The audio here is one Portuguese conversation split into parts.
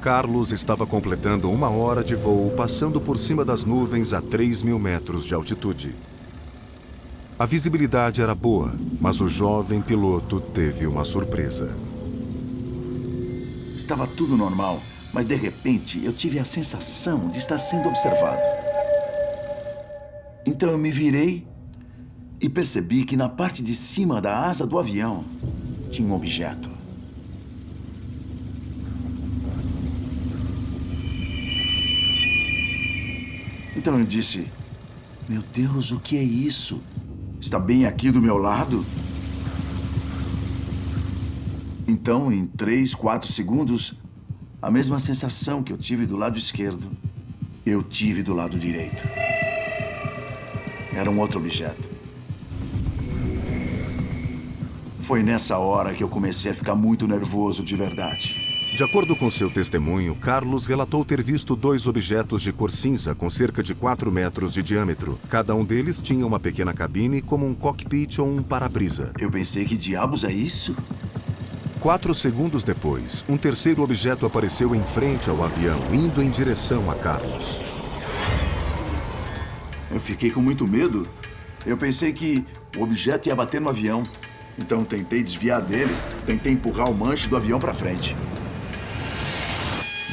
Carlos estava completando 1 hora de voo passando por cima das nuvens a 3.000 metros de altitude. A visibilidade era boa, mas o jovem piloto teve uma surpresa. Estava tudo normal, mas de repente eu tive a sensação de estar sendo observado. Então eu me virei e percebi que na parte de cima da asa do avião tinha um objeto. Então eu disse: meu Deus, o que é isso? Está bem aqui do meu lado? Então, em 3, 4 segundos, a mesma sensação que eu tive do lado esquerdo, eu tive do lado direito. Era um outro objeto. Foi nessa hora que eu comecei a ficar muito nervoso de verdade. De acordo com seu testemunho, Carlos relatou ter visto 2 objetos de cor cinza com cerca de 4 metros de diâmetro. Cada um deles tinha uma pequena cabine como um cockpit ou um para-brisa. Eu pensei, que diabos é isso? 4 segundos depois, um terceiro objeto apareceu em frente ao avião, indo em direção a Carlos. Eu fiquei com muito medo. Eu pensei que o objeto ia bater no avião. Então tentei desviar dele, tentei empurrar o manche do avião para frente.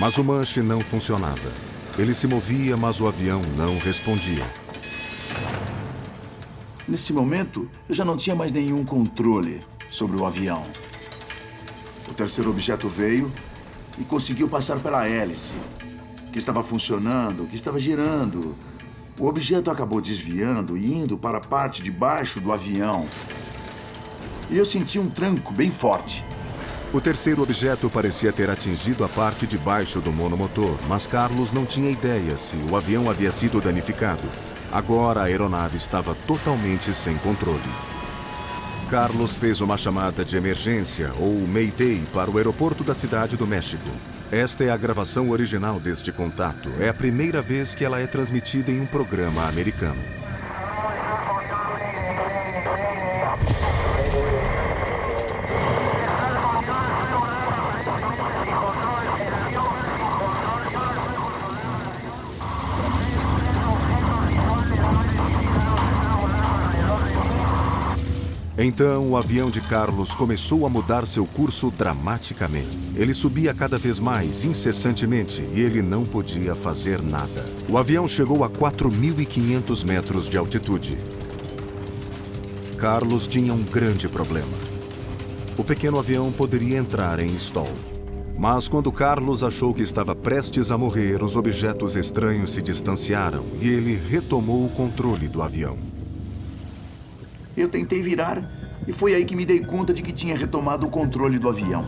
Mas o manche não funcionava. Ele se movia, mas o avião não respondia. Nesse momento, eu já não tinha mais nenhum controle sobre o avião. O terceiro objeto veio e conseguiu passar pela hélice, que estava funcionando, que estava girando. O objeto acabou desviando e indo para a parte de baixo do avião. E eu senti um tranco bem forte. O terceiro objeto parecia ter atingido a parte de baixo do monomotor, mas Carlos não tinha ideia se o avião havia sido danificado. Agora a aeronave estava totalmente sem controle. Carlos fez uma chamada de emergência, ou Mayday, para o aeroporto da Cidade do México. Esta é a gravação original deste contato. É a primeira vez que ela é transmitida em um programa americano. Então, o avião de Carlos começou a mudar seu curso dramaticamente. Ele subia cada vez mais, incessantemente, e ele não podia fazer nada. O avião chegou a 4.500 metros de altitude. Carlos tinha um grande problema. O pequeno avião poderia entrar em stall. Mas quando Carlos achou que estava prestes a morrer, os objetos estranhos se distanciaram e ele retomou o controle do avião. Eu tentei virar e foi aí que me dei conta de que tinha retomado o controle do avião.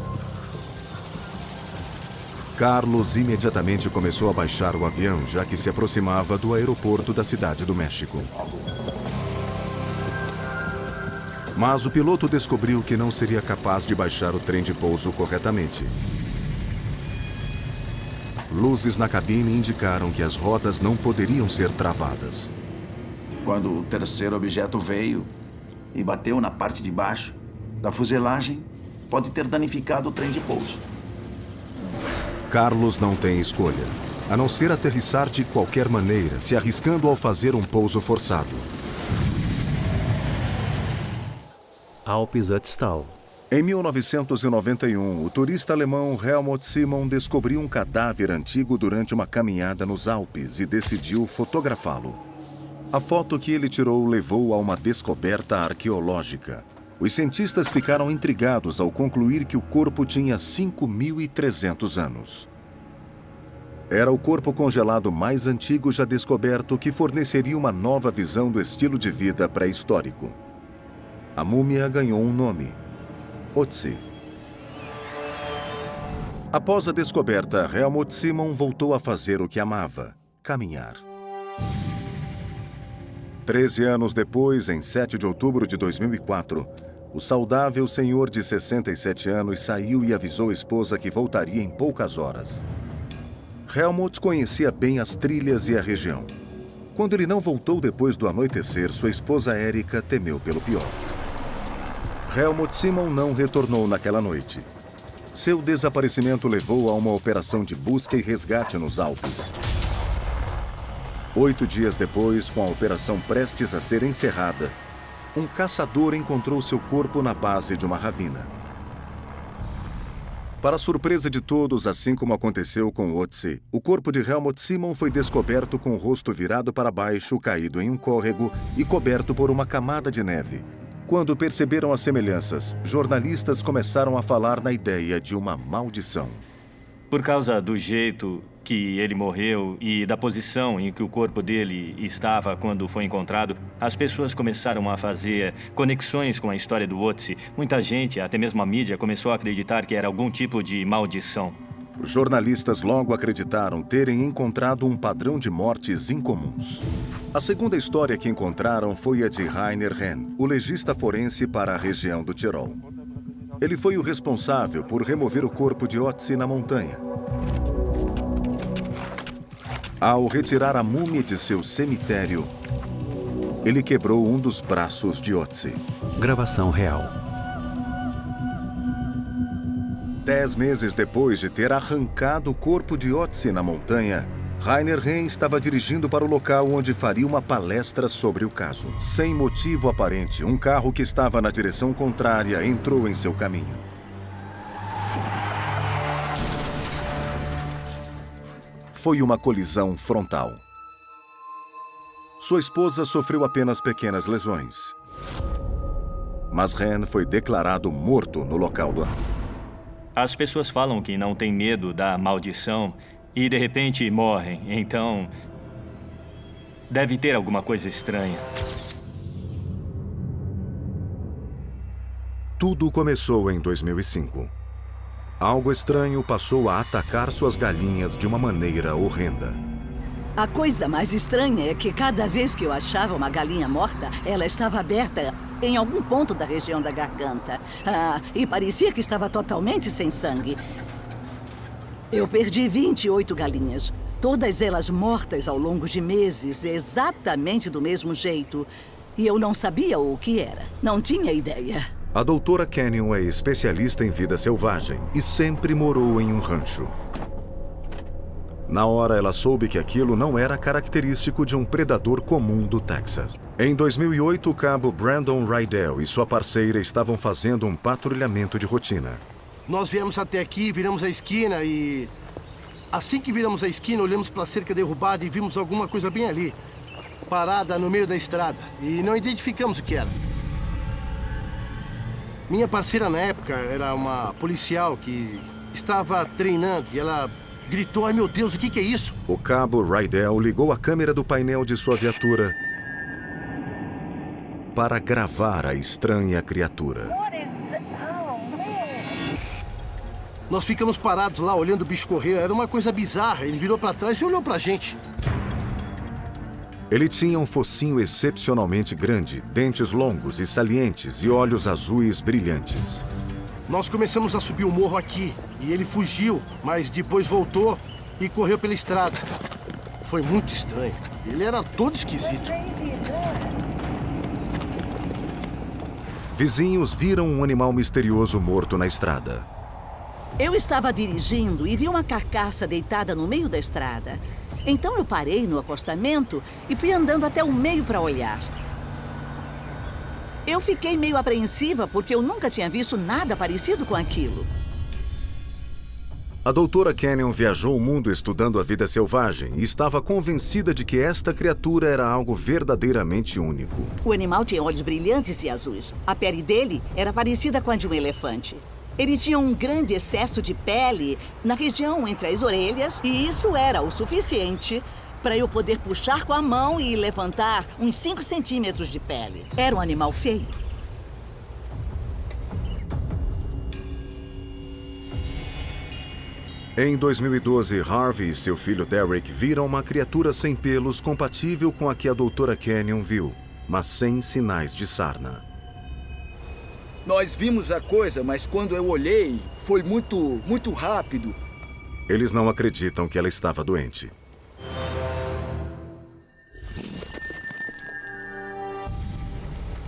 Carlos imediatamente começou a baixar o avião, já que se aproximava do aeroporto da Cidade do México. Mas o piloto descobriu que não seria capaz de baixar o trem de pouso corretamente. Luzes na cabine indicaram que as rodas não poderiam ser travadas. Quando o terceiro objeto veio e bateu na parte de baixo da fuselagem, pode ter danificado o trem de pouso. Carlos não tem escolha, a não ser aterrissar de qualquer maneira, se arriscando ao fazer um pouso forçado. Alpes-Ötztal. Em 1991, o turista alemão Helmut Simon descobriu um cadáver antigo durante uma caminhada nos Alpes e decidiu fotografá-lo. A foto que ele tirou levou a uma descoberta arqueológica. Os cientistas ficaram intrigados ao concluir que o corpo tinha 5.300 anos. Era o corpo congelado mais antigo já descoberto que forneceria uma nova visão do estilo de vida pré-histórico. A múmia ganhou um nome: Otzi. Após a descoberta, Helmut Simon voltou a fazer o que amava: caminhar. 13 anos depois, em 7 de outubro de 2004, o saudável senhor de 67 anos saiu e avisou a esposa que voltaria em poucas horas. Helmut conhecia bem as trilhas e a região. Quando ele não voltou depois do anoitecer, sua esposa Erika temeu pelo pior. Helmut Simon não retornou naquela noite. Seu desaparecimento levou a uma operação de busca e resgate nos Alpes. 8 dias depois, com a operação prestes a ser encerrada, um caçador encontrou seu corpo na base de uma ravina. Para a surpresa de todos, assim como aconteceu com Otzi, o corpo de Helmut Simon foi descoberto com o rosto virado para baixo, caído em um córrego e coberto por uma camada de neve. Quando perceberam as semelhanças, jornalistas começaram a falar na ideia de uma maldição. Por causa do jeito que ele morreu e da posição em que o corpo dele estava quando foi encontrado, as pessoas começaram a fazer conexões com a história do Otzi. Muita gente, até mesmo a mídia, começou a acreditar que era algum tipo de maldição. Os jornalistas logo acreditaram terem encontrado um padrão de mortes incomuns. A segunda história que encontraram foi a de Rainer Henn, o legista forense para a região do Tirol. Ele foi o responsável por remover o corpo de Otzi na montanha. Ao retirar a múmia de seu cemitério, ele quebrou um dos braços de Otzi. Gravação real. 10 meses depois de ter arrancado o corpo de Otzi na montanha, Rainer Henn estava dirigindo para o local onde faria uma palestra sobre o caso. Sem motivo aparente, um carro que estava na direção contrária entrou em seu caminho. Foi uma colisão frontal. Sua esposa sofreu apenas pequenas lesões. Mas Henn foi declarado morto no local do... As pessoas falam que não têm medo da maldição e, de repente, morrem. Então, deve ter alguma coisa estranha. Tudo começou em 2005. Algo estranho passou a atacar suas galinhas de uma maneira horrenda. A coisa mais estranha é que cada vez que eu achava uma galinha morta, ela estava aberta em algum ponto da região da garganta. E parecia que estava totalmente sem sangue. Eu perdi 28 galinhas, todas elas mortas ao longo de meses, exatamente do mesmo jeito. E eu não sabia o que era, não tinha ideia. A doutora Canyon é especialista em vida selvagem e sempre morou em um rancho. Na hora, ela soube que aquilo não era característico de um predador comum do Texas. Em 2008, o cabo Brandon Rydell e sua parceira estavam fazendo um patrulhamento de rotina. Nós viemos até aqui, viramos a esquina e... Assim que viramos a esquina, olhamos para a cerca derrubada e vimos alguma coisa bem ali, parada no meio da estrada, e não identificamos o que era. Minha parceira na época era uma policial que estava treinando e ela gritou: "Ai meu Deus, o que é isso?" O cabo Rydell ligou a câmera do painel de sua viatura para gravar a estranha criatura. Nós ficamos parados lá olhando o bicho correr. Era uma coisa bizarra. Ele virou para trás e olhou pra gente. Ele tinha um focinho excepcionalmente grande, dentes longos e salientes e olhos azuis brilhantes. Nós começamos a subir o morro aqui e ele fugiu, mas depois voltou e correu pela estrada. Foi muito estranho. Ele era todo esquisito. Vizinhos viram um animal misterioso morto na estrada. Eu estava dirigindo e vi uma carcaça deitada no meio da estrada. Então eu parei no acostamento e fui andando até o meio para olhar. Eu fiquei meio apreensiva porque eu nunca tinha visto nada parecido com aquilo. A doutora Canyon viajou o mundo estudando a vida selvagem e estava convencida de que esta criatura era algo verdadeiramente único. O animal tinha olhos brilhantes e azuis. A pele dele era parecida com a de um elefante. Ele tinha um grande excesso de pele na região entre as orelhas e isso era o suficiente para eu poder puxar com a mão e levantar uns 5 centímetros de pele. Era um animal feio. Em 2012, Harvey e seu filho Derek viram uma criatura sem pelos compatível com a que a doutora Canyon viu, mas sem sinais de sarna. Nós vimos a coisa, mas quando eu olhei, foi muito rápido. Eles não acreditam que ela estava doente.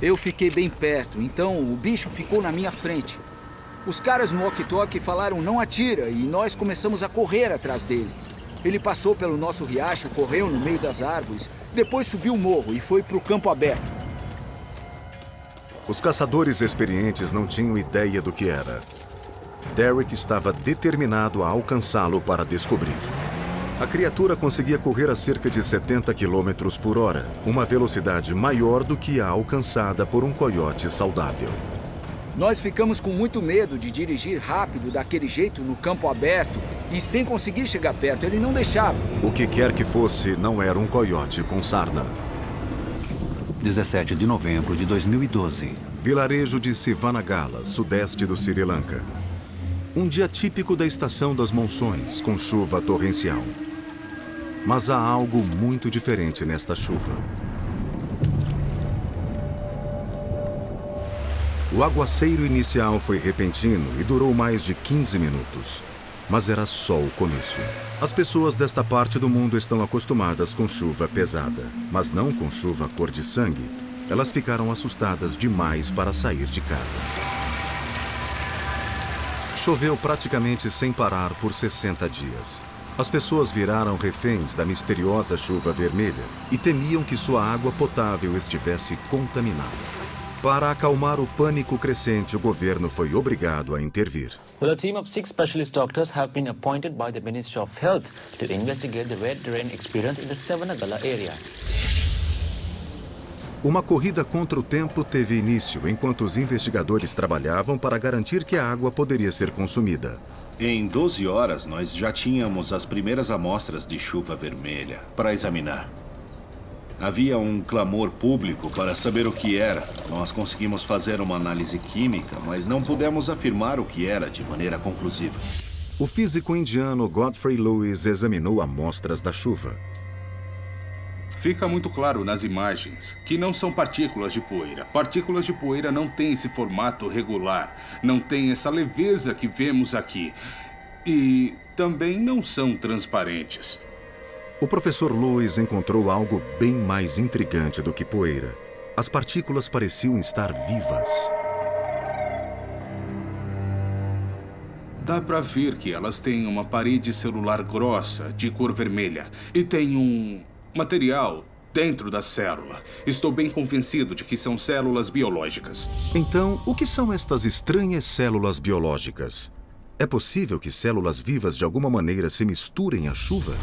Eu fiquei bem perto, então o bicho ficou na minha frente. Os caras no walkie-talkie falaram não atira e nós começamos a correr atrás dele. Ele passou pelo nosso riacho, correu no meio das árvores, depois subiu o morro e foi pro campo aberto. Os caçadores experientes não tinham ideia do que era. Derek estava determinado a alcançá-lo para descobrir. A criatura conseguia correr a cerca de 70 km por hora, uma velocidade maior do que a alcançada por um coiote saudável. Nós ficamos com muito medo de dirigir rápido daquele jeito no campo aberto e sem conseguir chegar perto, ele não deixava. O que quer que fosse, não era um coiote com sarna. 17 de novembro de 2012. Vilarejo de Sivanagala, sudeste do Sri Lanka. Um dia típico da estação das monções, com chuva torrencial. Mas há algo muito diferente nesta chuva. O aguaceiro inicial foi repentino e durou mais de 15 minutos. Mas era só o começo. As pessoas desta parte do mundo estão acostumadas com chuva pesada, mas não com chuva cor de sangue. Elas ficaram assustadas demais para sair de casa. Choveu praticamente sem parar por 60 dias. As pessoas viraram reféns da misteriosa chuva vermelha e temiam que sua água potável estivesse contaminada. Para acalmar o pânico crescente, o governo foi obrigado a intervir. Well, a team of 6 specialist doctors have been appointed by the Ministry of Health to investigate the red rain experience in the Savanagala area. Uma corrida contra o tempo teve início enquanto os investigadores trabalhavam para garantir que a água poderia ser consumida. Em 12 horas, nós já tínhamos as primeiras amostras de chuva vermelha para examinar. Havia um clamor público para saber o que era. Nós conseguimos fazer uma análise química, mas não pudemos afirmar o que era de maneira conclusiva. O físico indiano Godfrey Lewis examinou amostras da chuva. Fica muito claro nas imagens que não são partículas de poeira. Partículas de poeira não têm esse formato regular, não têm essa leveza que vemos aqui. E também não são transparentes. O professor Lewis encontrou algo bem mais intrigante do que poeira. As partículas pareciam estar vivas. Dá para ver que elas têm uma parede celular grossa, de cor vermelha, e tem um material dentro da célula. Estou bem convencido de que são células biológicas. Então, o que são estas estranhas células biológicas? É possível que células vivas de alguma maneira se misturem à chuva?